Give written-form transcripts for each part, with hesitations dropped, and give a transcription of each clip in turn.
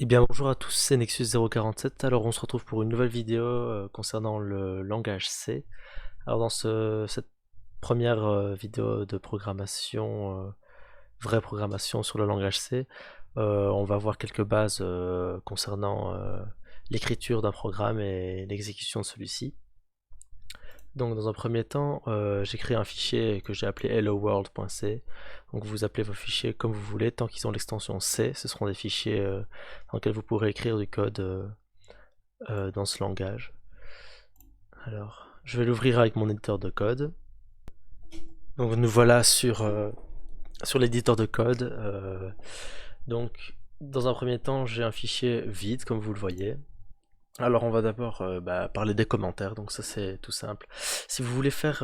Eh bien bonjour à tous, c'est Nexus047. Alors on se retrouve pour une nouvelle vidéo concernant le langage C. Alors dans cette première vidéo de programmation, vraie programmation sur le langage C, on va voir quelques bases concernant l'écriture d'un programme et l'exécution de celui-ci. Donc dans un premier temps, j'ai créé un fichier que j'ai appelé helloworld.c. Donc vous appelez vos fichiers comme vous voulez, tant qu'ils ont l'extension C, ce seront des fichiers dans lesquels vous pourrez écrire du code dans ce langage. Alors, je vais l'ouvrir avec mon éditeur de code. Donc nous voilà sur l'éditeur de code. Donc dans un premier temps, j'ai un fichier vide comme vous le voyez. Alors on va d'abord parler des commentaires, donc ça c'est tout simple. Si vous voulez faire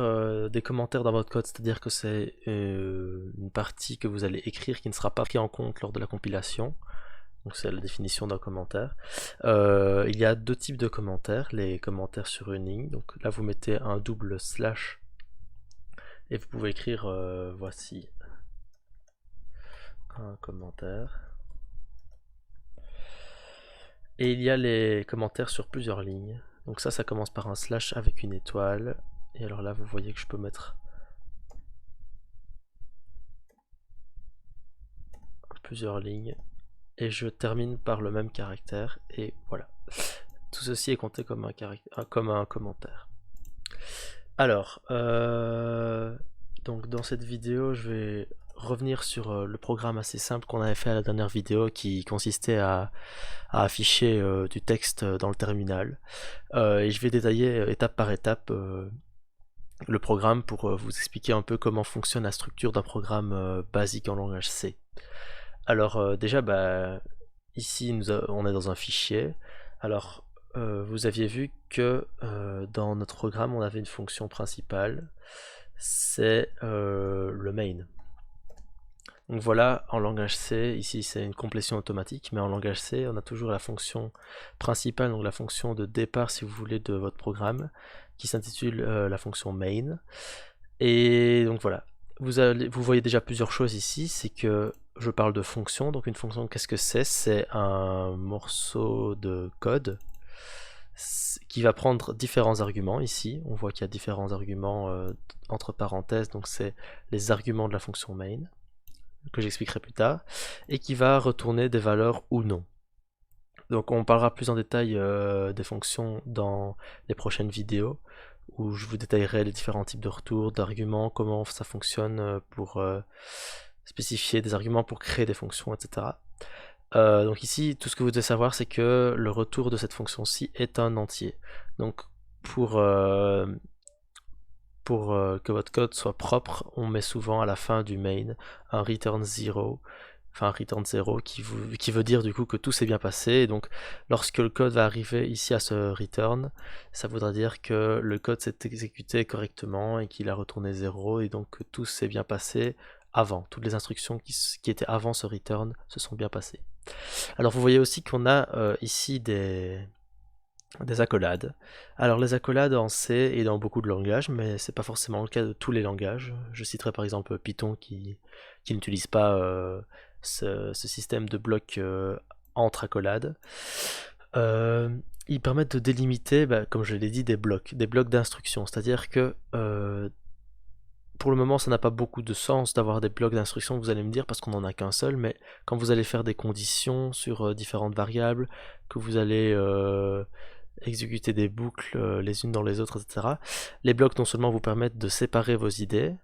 des commentaires dans votre code, c'est-à-dire que c'est une partie que vous allez écrire qui ne sera pas prise en compte lors de la compilation, donc c'est la définition d'un commentaire. Il y a deux types de commentaires, les commentaires sur une ligne, donc là vous mettez un double slash et vous pouvez écrire voici un commentaire. Et il y a les commentaires sur plusieurs lignes. Donc ça commence par un slash avec une étoile. Et alors là, vous voyez que je peux mettre plusieurs lignes. Et je termine par le même caractère. Et voilà. Tout ceci est compté comme un commentaire. Alors, donc dans cette vidéo, je vais revenir sur le programme assez simple qu'on avait fait à la dernière vidéo qui consistait à afficher du texte dans le terminal. Et je vais détailler étape par étape le programme pour vous expliquer un peu comment fonctionne la structure d'un programme basique en langage C. Alors déjà, ici on est dans un fichier. Alors vous aviez vu que dans notre programme on avait une fonction principale, c'est le main. Donc voilà, en langage C, ici c'est une complétion automatique, mais en langage C, on a toujours la fonction principale, donc la fonction de départ, si vous voulez, de votre programme, qui s'intitule la fonction main. Et donc voilà, vous voyez déjà plusieurs choses ici, c'est que je parle de fonction, donc une fonction, qu'est-ce que c'est? C'est un morceau de code qui va prendre différents arguments ici. On voit qu'il y a différents arguments entre parenthèses, donc c'est les arguments de la fonction main que j'expliquerai plus tard, et qui va retourner des valeurs ou non. Donc on parlera plus en détail des fonctions dans les prochaines vidéos, où je vous détaillerai les différents types de retours, d'arguments, comment ça fonctionne pour spécifier des arguments pour créer des fonctions, etc. Donc ici, tout ce que vous devez savoir, c'est que le retour de cette fonction-ci est un entier. Donc pour que votre code soit propre, on met souvent à la fin du main un return 0, enfin un return 0 qui veut dire du coup que tout s'est bien passé. Et donc lorsque le code va arriver ici à ce return, ça voudra dire que le code s'est exécuté correctement et qu'il a retourné 0 et donc que tout s'est bien passé avant. Toutes les instructions qui étaient avant ce return se sont bien passées. Alors vous voyez aussi qu'on a ici des accolades. Alors les accolades en C et dans beaucoup de langages, mais c'est pas forcément le cas de tous les langages. Je citerai par exemple Python qui n'utilise pas ce système de blocs entre accolades. Ils permettent de délimiter, comme je l'ai dit, des blocs d'instructions. C'est-à-dire que pour le moment, ça n'a pas beaucoup de sens d'avoir des blocs d'instructions, vous allez me dire, parce qu'on n'en a qu'un seul, mais quand vous allez faire des conditions sur différentes variables, que vous allez exécuter des boucles les unes dans les autres, etc., les blocs non seulement vous permettent de séparer vos idées,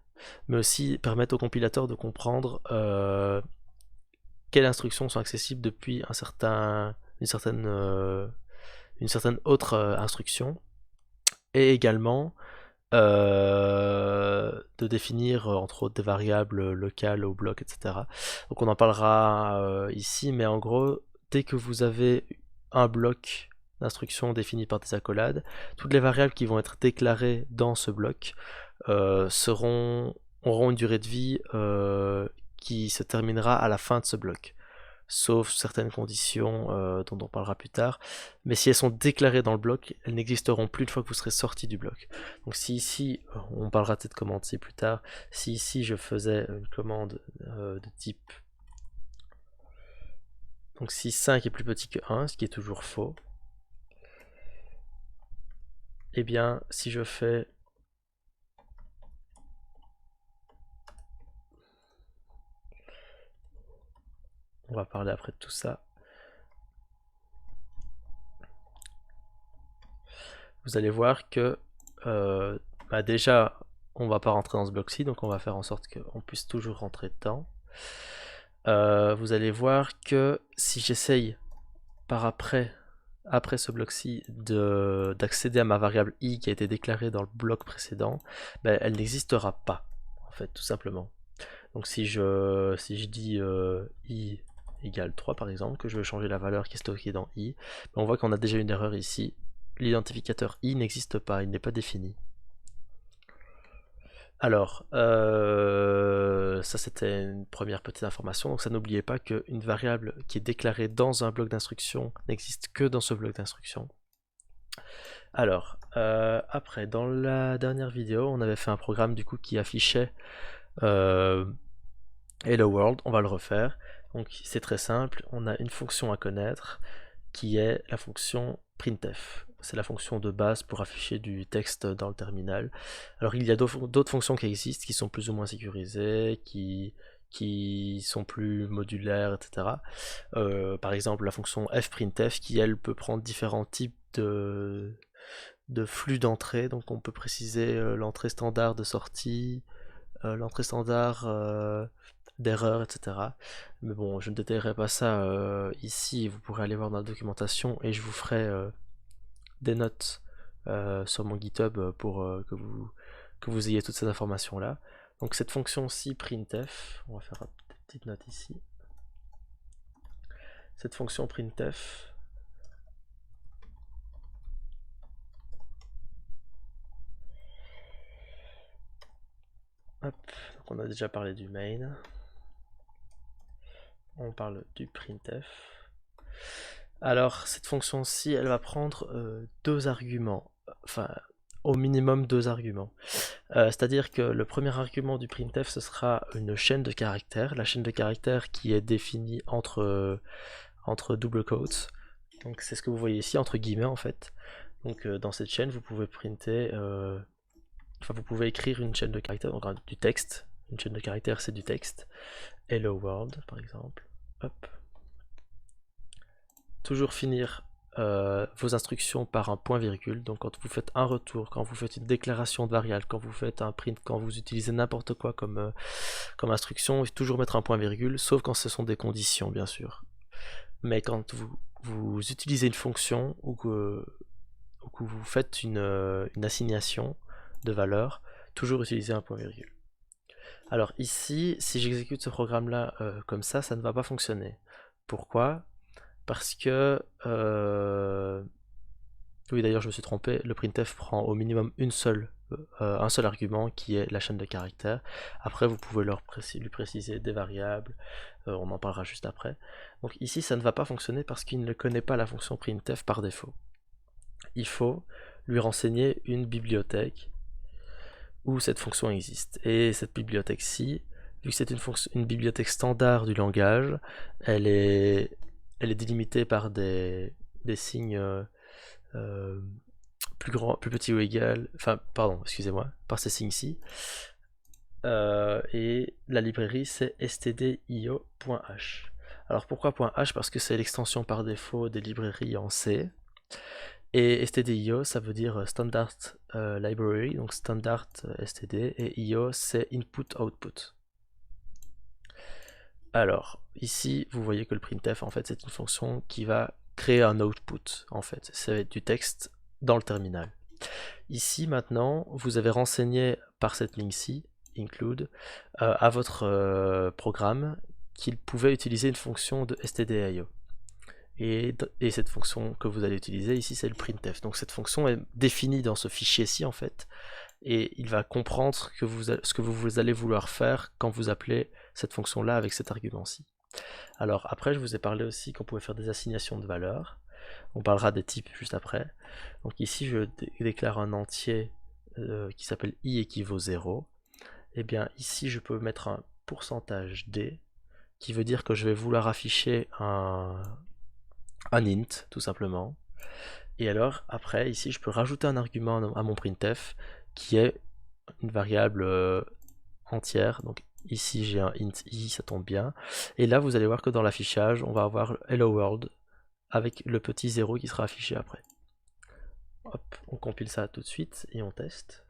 mais aussi permettent au compilateur de comprendre quelles instructions sont accessibles depuis une certaine autre instruction, et également de définir entre autres des variables locales au bloc, etc. Donc on en parlera ici, mais en gros, dès que vous avez un bloc d'instructions défini par des accolades, toutes les variables qui vont être déclarées dans ce bloc auront une durée de vie qui se terminera à la fin de ce bloc, sauf certaines conditions dont on parlera plus tard. Mais si elles sont déclarées dans le bloc, elles n'existeront plus une fois que vous serez sorti du bloc. Donc si ici, on parlera de cette commande C plus tard, si ici je faisais une commande de type Donc si 5 est plus petit que 1, ce qui est toujours faux, eh bien si je fais on va parler après de tout ça. Vous allez voir que déjà on va pas rentrer dans ce bloc-ci, donc on va faire en sorte qu'on puisse toujours rentrer dedans. Vous allez voir que si j'essaye par après ce bloc-ci d'accéder à ma variable i qui a été déclarée dans le bloc précédent, ben, elle n'existera pas, en fait, tout simplement. Donc si je dis i égale 3 par exemple, que je veux changer la valeur qui est stockée dans i, ben on voit qu'on a déjà une erreur ici. L'identificateur i n'existe pas, il n'est pas défini. Alors, ça c'était une première petite information, donc ça n'oubliez pas qu'une variable qui est déclarée dans un bloc d'instruction n'existe que dans ce bloc d'instruction. Alors, après, dans la dernière vidéo, on avait fait un programme du coup qui affichait Hello World, on va le refaire. Donc c'est très simple, on a une fonction à connaître qui est la fonction printf. C'est la fonction de base pour afficher du texte dans le terminal. Alors il y a d'autres fonctions qui existent, qui sont plus ou moins sécurisées, qui sont plus modulaires, etc. Par exemple la fonction fprintf qui elle peut prendre différents types de flux d'entrée, donc on peut préciser l'entrée standard de sortie, l'entrée standard d'erreur, etc. Mais bon, je ne détaillerai pas ça ici, vous pourrez aller voir dans la documentation et je vous ferai des notes sur mon GitHub pour que vous ayez toutes ces informations là. Donc cette fonction-ci printf, on va faire une petite note ici. Cette fonction printf, hop, donc on a déjà parlé du main. On parle du printf. Alors cette fonction-ci, elle va prendre deux arguments, enfin au minimum deux arguments. C'est-à-dire que le premier argument du printf, ce sera une chaîne de caractères, la chaîne de caractères qui est définie entre double quotes. Donc c'est ce que vous voyez ici, entre guillemets en fait. Donc dans cette chaîne, vous pouvez printer, enfin vous pouvez écrire une chaîne de caractères, donc du texte. Une chaîne de caractères, c'est du texte. Hello world, par exemple. Hop. Toujours finir vos instructions par un point virgule. Donc quand vous faites un retour, quand vous faites une déclaration de variable, quand vous faites un print, quand vous utilisez n'importe quoi comme instruction, il faut toujours mettre un point virgule, sauf quand ce sont des conditions bien sûr. Mais quand vous utilisez une fonction ou que vous faites une assignation de valeur, toujours utiliser un point virgule. Alors ici, si j'exécute ce programme là comme ça ne va pas fonctionner. Pourquoi ? Parce que oui, d'ailleurs je me suis trompé, le printf prend au minimum un seul argument qui est la chaîne de caractères. Après vous pouvez lui préciser des variables, on en parlera juste après. Donc ici ça ne va pas fonctionner parce qu'il ne connaît pas la fonction printf par défaut. Il faut lui renseigner une bibliothèque où cette fonction existe. Et cette bibliothèque-ci, vu que c'est une bibliothèque standard du langage, elle est délimitée par des signes plus petit ou égal, enfin pardon, excusez-moi, par ces signes-ci. Et la librairie c'est stdio.h. Alors pourquoi .h? Parce que c'est l'extension par défaut des librairies en C. Et stdio ça veut dire standard library, donc standard std, et io c'est input-output. Alors ici vous voyez que le printf en fait c'est une fonction qui va créer un output, en fait c'est du texte dans le terminal. Ici maintenant vous avez renseigné par cette ligne-ci, include, à votre programme qu'il pouvait utiliser une fonction de stdio. Et cette fonction que vous allez utiliser ici c'est le printf. Donc cette fonction est définie dans ce fichier-ci en fait, et il va comprendre ce que vous allez vouloir faire quand vous appelez cette fonction là avec cet argument-ci. Alors après je vous ai parlé aussi qu'on pouvait faire des assignations de valeurs, on parlera des types juste après. Donc ici je déclare un entier qui s'appelle i équivaut 0, et bien ici je peux mettre un pourcentage d qui veut dire que je vais vouloir afficher un int, tout simplement. Et alors, après, ici, je peux rajouter un argument à mon printf, qui est une variable entière. Donc ici, j'ai un int i, ça tombe bien. Et là, vous allez voir que dans l'affichage, on va avoir hello world, avec le petit 0 qui sera affiché après. Hop, on compile ça tout de suite, et on teste.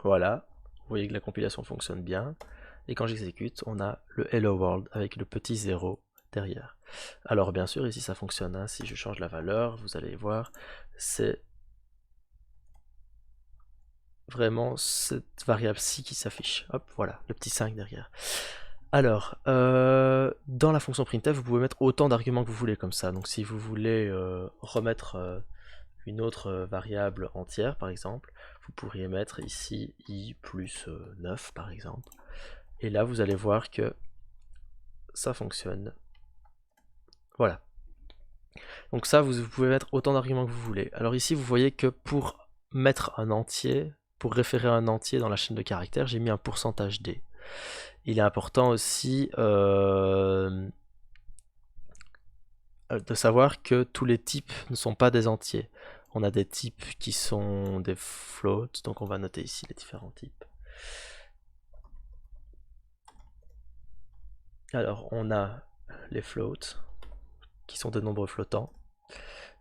Voilà, vous voyez que la compilation fonctionne bien. Et quand j'exécute, on a le hello world avec le petit 0 derrière. Alors bien sûr, ici ça fonctionne, hein. Si je change la valeur, vous allez voir, c'est vraiment cette variable-ci qui s'affiche. Hop, voilà, le petit 5 derrière. Alors, dans la fonction printf, vous pouvez mettre autant d'arguments que vous voulez comme ça. Donc si vous voulez remettre une autre variable entière, par exemple, vous pourriez mettre ici i plus 9, par exemple. Et là, vous allez voir que ça fonctionne. Voilà. Donc ça, vous pouvez mettre autant d'arguments que vous voulez. Alors ici, vous voyez que pour mettre un entier, pour référer un entier dans la chaîne de caractères, j'ai mis un pourcentage %d. Il est important aussi de savoir que tous les types ne sont pas des entiers. On a des types qui sont des floats, donc on va noter ici les différents types. Alors on a les floats, qui sont des nombres flottants,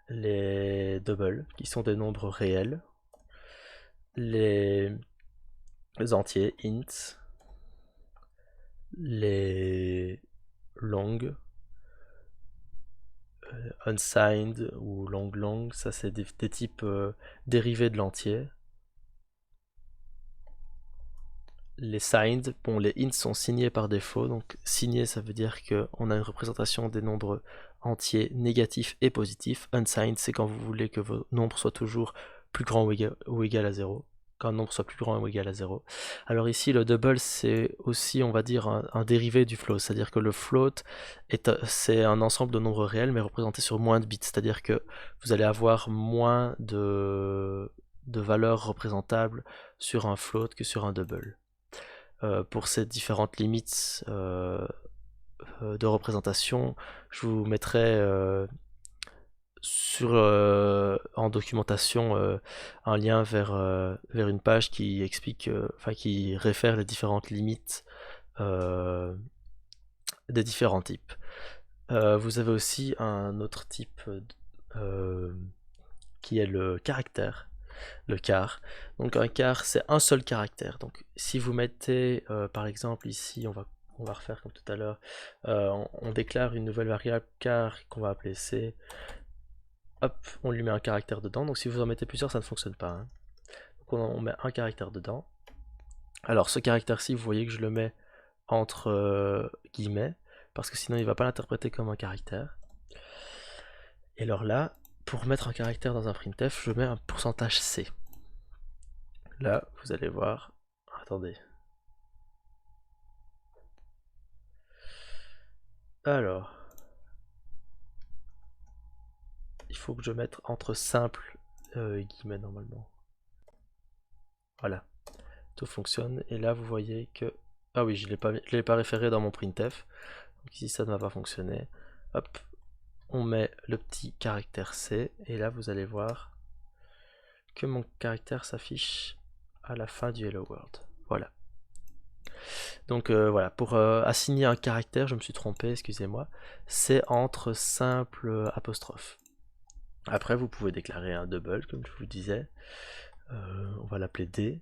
les doubles, qui sont des nombres réels, les entiers, int, les longs, unsigned ou long, ça c'est des types dérivés de l'entier. Les signed, bon, les ints sont signés par défaut, donc signé ça veut dire qu'on a une représentation des nombres entiers négatifs et positifs. Unsigned, c'est quand vous voulez que vos nombres soient toujours plus grands ou égal à 0. Quand un nombre soit plus grand ou égal à 0. Alors ici, le double, c'est aussi, on va dire, un dérivé du float. C'est-à-dire que le float, c'est un ensemble de nombres réels, mais représenté sur moins de bits. C'est-à-dire que vous allez avoir moins de valeurs représentables sur un float que sur un double. Pour ces différentes limites de représentation, je vous mettrai en documentation un lien vers une page qui explique, qui réfère les différentes limites des différents types. Vous avez aussi un autre type qui est le caractère, le char. Donc un char, c'est un seul caractère. Donc si vous mettez par exemple ici, on va refaire comme tout à l'heure, on déclare une nouvelle variable char qu'on va appeler c. Hop, on lui met un caractère dedans. Donc si vous en mettez plusieurs, ça ne fonctionne pas, hein. Donc on met un caractère dedans. Alors ce caractère-ci, vous voyez que je le mets entre guillemets, parce que sinon il ne va pas l'interpréter comme un caractère. Et alors là, pour mettre un caractère dans un printf, je mets un pourcentage %c. Là, vous allez voir. Attendez. Alors, il faut que je mette entre simple guillemets normalement. Voilà, tout fonctionne. Et là, vous voyez que... Ah oui, je l'ai pas référé dans mon printf. Donc ici, ça ne va pas fonctionner. Hop, on met le petit caractère C. Et là, vous allez voir que mon caractère s'affiche à la fin du Hello World. Voilà. Donc voilà, pour assigner un caractère, je me suis trompé, excusez-moi, c'est entre simple apostrophe. Après, vous pouvez déclarer un double, comme je vous disais. On va l'appeler D.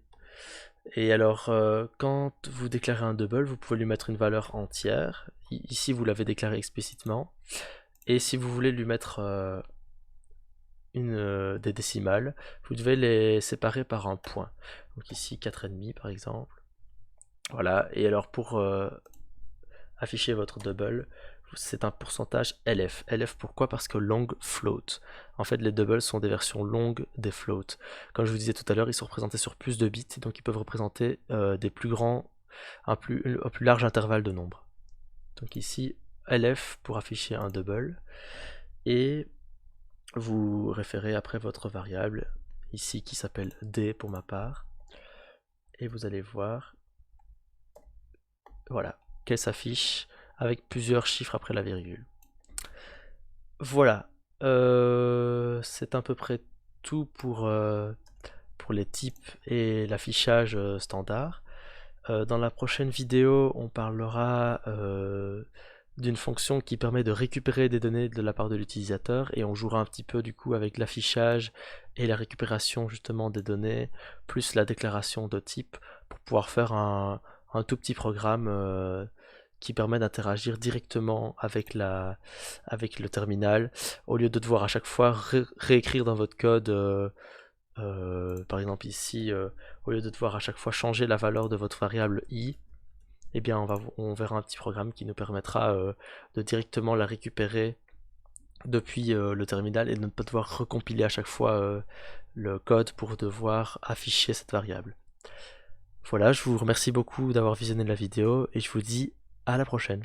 Et alors, quand vous déclarez un double, vous pouvez lui mettre une valeur entière. Ici, vous l'avez déclaré explicitement. Et si vous voulez lui mettre des décimales, vous devez les séparer par un point. Donc ici, 4,5 par exemple. Voilà, et alors pour afficher votre double, c'est un pourcentage LF. LF pourquoi? Parce que long float. En fait, les doubles sont des versions longues des floats. Comme je vous disais tout à l'heure, ils sont représentés sur plus de bits, donc ils peuvent représenter des plus grands, un plus large intervalle de nombres. Donc ici, LF pour afficher un double. Et vous référez après votre variable, ici qui s'appelle D pour ma part, et vous allez voir, voilà, qu'elle s'affiche avec plusieurs chiffres après la virgule. Voilà, c'est à peu près tout pour les types et l'affichage standard. Dans la prochaine vidéo, on parlera d'une fonction qui permet de récupérer des données de la part de l'utilisateur, et on jouera un petit peu du coup avec l'affichage et la récupération justement des données, plus la déclaration de type, pour pouvoir faire un tout petit programme qui permet d'interagir directement avec le terminal, au lieu de devoir à chaque fois réécrire dans votre code. Par exemple ici, au lieu de devoir à chaque fois changer la valeur de votre variable i, eh bien on verra un petit programme qui nous permettra de directement la récupérer depuis le terminal et de ne pas devoir recompiler à chaque fois le code pour devoir afficher cette variable. Voilà, je vous remercie beaucoup d'avoir visionné la vidéo et je vous dis à la prochaine.